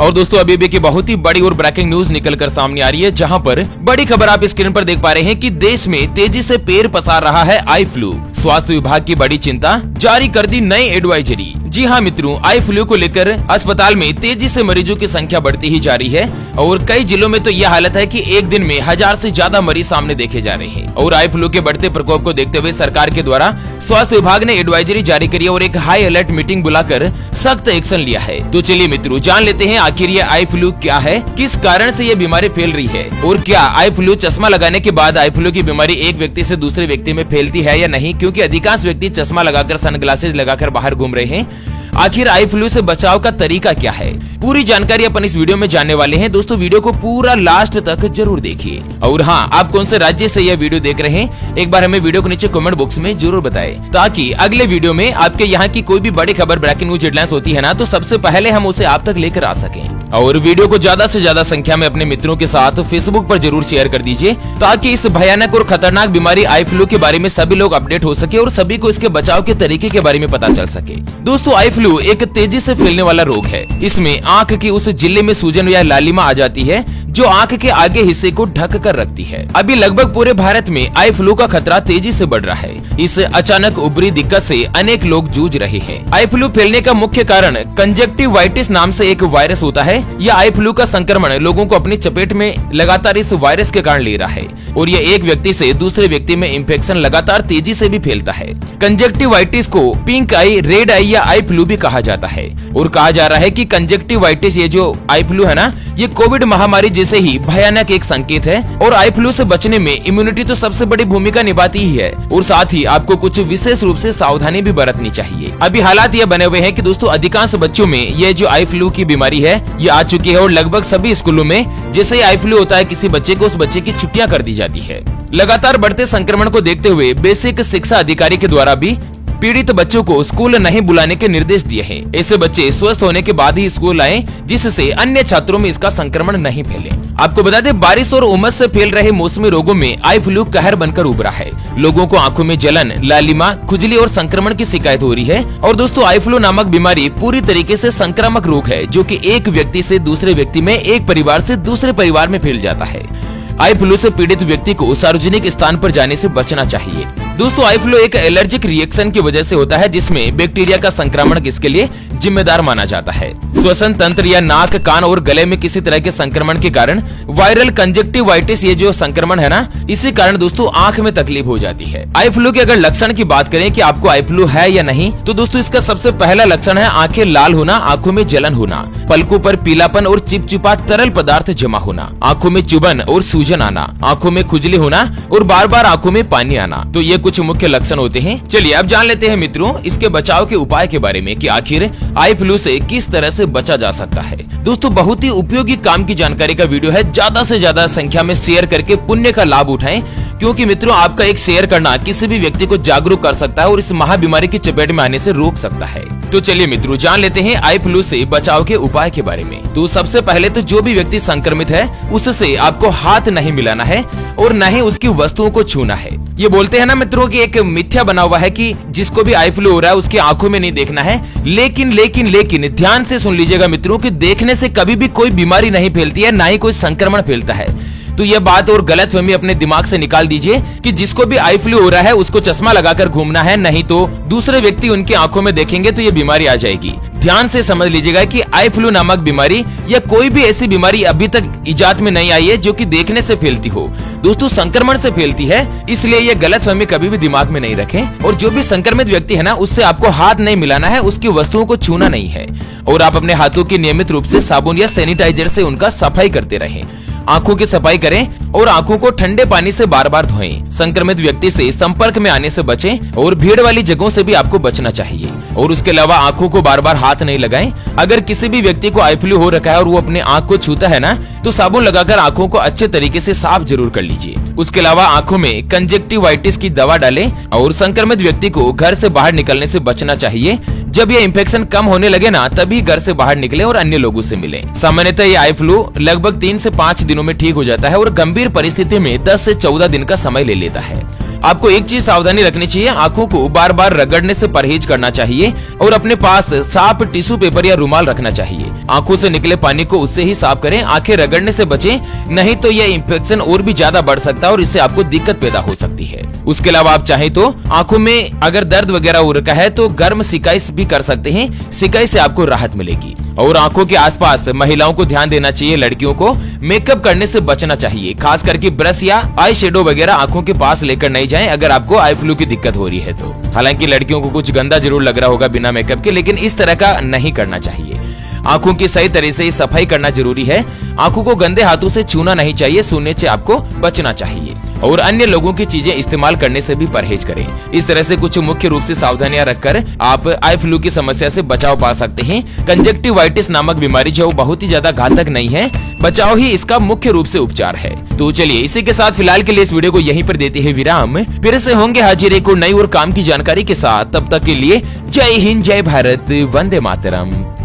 और दोस्तों अभी भी की बहुत ही बड़ी और ब्रेकिंग न्यूज निकलकर सामने आ रही है, जहां पर बड़ी खबर आप स्क्रीन पर देख पा रहे हैं कि देश में तेजी से पैर पसार रहा है आई फ्लू। स्वास्थ्य विभाग की बड़ी चिंता, जारी कर दी नई एडवाइजरी। जी हाँ मित्रों, आई फ्लू को लेकर अस्पताल में तेजी से मरीजों की संख्या बढ़ती ही जा रही है और कई जिलों में तो यह हालत है कि एक दिन में 1000 से ज्यादा मरीज सामने देखे जा रहे हैं। और आई फ्लू के बढ़ते प्रकोप को देखते हुए सरकार के द्वारा स्वास्थ्य विभाग ने एडवाइजरी जारी करी और एक हाई अलर्ट मीटिंग बुलाकर सख्त एक्शन लिया है। तो चलिए मित्रों जान लेते हैं आखिर ये आई फ्लू क्या है, किस कारण से ये बीमारी फैल रही है और क्या आई फ्लू चश्मा लगाने के बाद आई फ्लू की बीमारी एक व्यक्ति से दूसरे व्यक्ति में फैलती है या नहीं, क्योंकि अधिकांश व्यक्ति चश्मा लगाकर सनग्लासेस लगाकर बाहर घूम रहे हैं। आखिर आई फ्लू से बचाव का तरीका क्या है, पूरी जानकारी अपन इस वीडियो में जानने वाले हैं। दोस्तों वीडियो को पूरा लास्ट तक जरूर देखिए। और हाँ, आप कौन से राज्य से यह वीडियो देख रहे हैं एक बार हमें वीडियो के नीचे कमेंट बॉक्स में जरूर बताएं, ताकि अगले वीडियो में आपके यहाँ की कोई भी बड़ी खबर, ब्रेकिंग न्यूज, हेडलाइंस होती है ना, तो सबसे पहले हम उसे आप तक लेकर आ सकें। और वीडियो को ज्यादा से ज्यादा संख्या में अपने मित्रों के साथ फेसबुक पर जरूर शेयर कर दीजिए, ताकि इस भयानक और खतरनाक बीमारी आई फ्लू के बारे में सभी लोग अपडेट हो सके और सभी को इसके बचाव के तरीके के बारे में पता चल सके। दोस्तों आई फ्लू एक तेजी से फैलने वाला रोग है। इसमें आंख की उस झिल्ली में सूजन या लालिमा आ जाती है जो आंख के आगे हिस्से को ढक कर रखती है। अभी लगभग पूरे भारत में आई फ्लू का खतरा तेजी से बढ़ रहा है। इस अचानक उभरी दिक्कत से अनेक लोग जूझ रहे हैं। आई फ्लू फैलने का मुख्य कारण कंजक्टिवाइटिस नाम से एक वायरस होता है। यह आई फ्लू का संक्रमण लोगों को अपनी चपेट में लगातार इस वायरस के कारण ले रहा है और यह एक व्यक्ति से दूसरे व्यक्ति में इंफेक्शन लगातार तेजी से भी फैलता है। कंजक्टिवाइटिस को पिंक आई, रेड आई या आई फ्लू भी कहा जाता है और कहा जा रहा है कि कंजक्टिवाइटिस, ये जो आई फ्लू है ना, ये कोविड महामारी जैसे ही भयानक एक संकेत है। और आई फ्लू से बचने में इम्यूनिटी तो सबसे बड़ी भूमिका निभाती ही है और साथ ही आपको कुछ विशेष रूप से सावधानी भी बरतनी चाहिए। अभी हालात ये बने हुए हैं कि दोस्तों अधिकांश बच्चों में ये जो आई फ्लू की बीमारी है ये आ चुकी है और लगभग सभी स्कूलों में जैसे ही आई फ्लू होता है किसी बच्चे को, उस बच्चे की छुट्टियां कर दी जाती है। लगातार बढ़ते संक्रमण को देखते हुए बेसिक शिक्षा अधिकारी के द्वारा भी पीड़ित बच्चों को स्कूल नहीं बुलाने के निर्देश दिए हैं। ऐसे बच्चे स्वस्थ होने के बाद ही स्कूल आएं, जिससे अन्य छात्रों में इसका संक्रमण नहीं फैले। आपको बता दें, बारिश और उमस से फैल रहे मौसमी रोगों में आई फ्लू कहर बनकर उभरा है। लोगों को आंखों में जलन, लालिमा, खुजली और संक्रमण की शिकायत हो रही है। और दोस्तों आई फ्लू नामक बीमारी पूरी तरीके से संक्रामक रोग है, जो कि एक व्यक्ति से दूसरे व्यक्ति में, एक परिवार से दूसरे परिवार में फैल जाता है। आई फ्लू से पीड़ित व्यक्ति को सार्वजनिक स्थान पर जाने से बचना चाहिए। दोस्तों आई फ्लू एक एलर्जिक रिएक्शन की वजह से होता है, जिसमें बैक्टीरिया का संक्रमण इसके लिए जिम्मेदार माना जाता है। श्वसन तंत्र या नाक, कान और गले में किसी तरह के संक्रमण के कारण वायरल कंजक्टिवाइटिस, ये जो संक्रमण है ना, इसी कारण दोस्तों आंख में तकलीफ हो जाती है। आई फ्लू के अगर लक्षण की बात करें कि आपको आई फ्लू है या नहीं, तो दोस्तों इसका सबसे पहला लक्षण है आंखें लाल होना, आंखों में जलन होना, पलकों पर पीलापन और चिपचिपा तरल पदार्थ जमा होना, आंखों में चुभन और सूजन आना, आंखों में खुजली होना और बार बार आंखों में पानी आना। तो ये कुछ मुख्य लक्षण होते हैं। चलिए अब जान लेते हैं मित्रों इसके बचाव के उपाय के बारे में कि आखिर आई फ्लू से किस तरह से बचा जा सकता है। दोस्तों बहुत ही उपयोगी काम की जानकारी का वीडियो है, ज्यादा से ज्यादा संख्या में शेयर करके पुण्य का लाभ उठाएं, क्योंकि मित्रों आपका एक शेयर करना किसी भी व्यक्ति को जागरूक कर सकता है और इस महाबीमारी की चपेट में आने से रोक सकता है। तो चलिए मित्रों जान लेते हैं आई फ्लू से बचाव के उपाय के बारे में। तो सबसे पहले तो जो भी व्यक्ति संक्रमित है उससे आपको हाथ नहीं मिलाना है और न ही उसकी वस्तुओं को छूना है। ये बोलते हैं ना मित्रों कि एक मिथ्या बना हुआ है कि जिसको भी आई फ्लू हो रहा है उसकी आंखों में नहीं देखना है, लेकिन लेकिन लेकिन ध्यान से सुन लीजिएगा मित्रों कि देखने से कभी भी कोई बीमारी नहीं फैलती है, ना ही कोई संक्रमण फैलता है। तो यह बात और गलतफहमी अपने दिमाग से निकाल दीजिए कि जिसको भी आई फ्लू हो रहा है उसको चश्मा लगाकर घूमना है, नहीं तो दूसरे व्यक्ति उनकी आंखों में देखेंगे तो ये बीमारी आ जाएगी। ध्यान से समझ लीजिएगा कि आई फ्लू नामक बीमारी या कोई भी ऐसी बीमारी अभी तक इजाद में नहीं आई है जो कि देखने से फैलती हो। दोस्तों संक्रमण से फैलती है, इसलिए ये गलतफहमी कभी भी दिमाग में नहीं रखें। और जो भी संक्रमित व्यक्ति है ना, उससे आपको हाथ नहीं मिलाना है, उसकी वस्तुओं को छूना नहीं है और आप अपने हाथों की नियमित रूप से साबुन या सैनिटाइजर से उनका सफाई करते रहें। आंखों की सफाई करें और आंखों को ठंडे पानी से बार बार धोएं। संक्रमित व्यक्ति से संपर्क में आने से बचें और भीड़ वाली जगहों से भी आपको बचना चाहिए। और उसके अलावा आंखों को बार बार हाथ नहीं लगाएं। अगर किसी भी व्यक्ति को आई फ्लू हो रखा है और वो अपने आंख को छूता है ना, तो साबुन लगाकर आंखों को अच्छे तरीके से साफ जरूर कर लीजिए। उसके अलावा आंखों में कंजक्टिवाइटिस की दवा डालें और संक्रमित व्यक्ति को घर से बाहर निकलने से बचना चाहिए। जब ये इन्फेक्शन कम होने लगे ना, तभी घर से बाहर निकले और अन्य लोगों से मिले। सामान्यतः ये आई फ्लू लगभग 3 से 5 दिनों में ठीक हो जाता है और गंभीर परिस्थिति में 10 से 14 दिन का समय ले लेता है। आपको एक चीज सावधानी रखनी चाहिए, आंखों को बार बार रगड़ने से परहेज करना चाहिए और अपने पास साफ टिश्यू पेपर या रुमाल रखना चाहिए। आंखों से निकले पानी को उससे ही साफ करें, आंखें रगड़ने से बचें, नहीं तो यह इंफेक्शन और भी ज्यादा बढ़ सकता है और इससे आपको दिक्कत पैदा हो सकती है। उसके अलावा आप चाहे तो आंखों में अगर दर्द वगैरह हो रखा है तो गर्म सिकाई भी कर सकते हैं, सिकाई से आपको राहत मिलेगी। और आंखों के आसपास महिलाओं को ध्यान देना चाहिए, लड़कियों को मेकअप करने से बचना चाहिए, खास करके ब्रश या आई शेडो वगैरह आंखों के पास लेकर नहीं जाएं अगर आपको आई फ्लू की दिक्कत हो रही है तो। हालांकि लड़कियों को कुछ गंदा जरूर लग रहा होगा बिना मेकअप के, लेकिन इस तरह का नहीं करना चाहिए। आंखों की सही तरह से सफाई करना जरूरी है, आंखों को गंदे हाथों से छूना नहीं चाहिए, छूने से आपको बचना चाहिए और अन्य लोगों की चीजें इस्तेमाल करने से भी परहेज करें। इस तरह से कुछ मुख्य रूप से सावधानियां रखकर आप आई फ्लू की समस्या से बचाव पा सकते हैं। कंजक्टिवाइटिस नामक बीमारी जो बहुत ही ज्यादा घातक नहीं है, बचाव ही इसका मुख्य रूप से उपचार है। तो चलिए इसी के साथ फिलहाल के लिए इस वीडियो को यहीं पर देते हैं विराम, फिर से होंगे हाजिर एक और नई और काम की जानकारी के साथ। तब तक के लिए जय हिंद, जय भारत, वंदे मातरम।